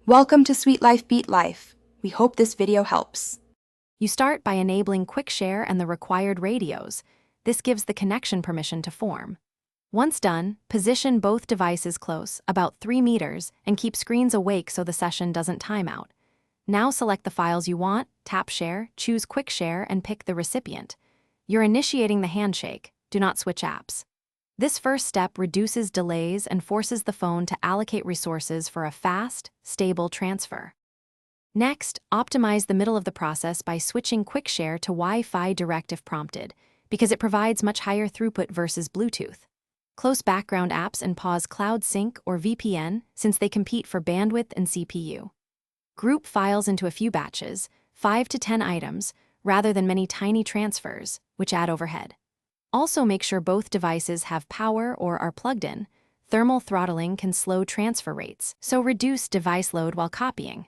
Welcome to Sweet Life Beat Life. We hope this video helps. You start by enabling Quick Share and the required radios. This gives the connection permission to form. Once done, position both devices close, about 3 meters, and keep screens awake so the session doesn't time out. Now select the files you want, tap Share, choose Quick Share, and pick the recipient. You're initiating the handshake. Do not switch apps. This first step reduces delays and forces the phone to allocate resources for a fast, stable transfer. Next, optimize the middle of the process by switching Quick Share to Wi-Fi direct if prompted, because it provides much higher throughput versus Bluetooth. Close background apps and pause Cloud Sync or VPN since they compete for bandwidth and CPU. Group files into a few batches, 5 to 10 items, rather than many tiny transfers, which add overhead. Also make sure both devices have power or are plugged in. Thermal throttling can slow transfer rates, so reduce device load while copying.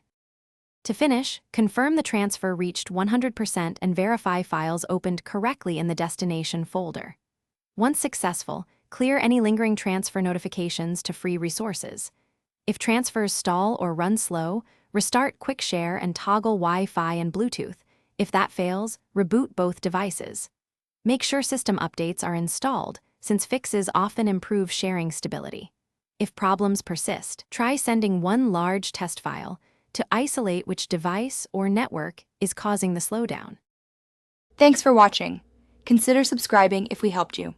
To finish, confirm the transfer reached 100% and verify files opened correctly in the destination folder. Once successful, clear any lingering transfer notifications to free resources. If transfers stall or run slow, restart Quick Share and toggle Wi-Fi and Bluetooth. If that fails, reboot both devices. Make sure system updates are installed, since fixes often improve sharing stability. If problems persist, try sending one large test file to isolate which device or network is causing the slowdown. Thanks for watching. Consider subscribing if we helped you.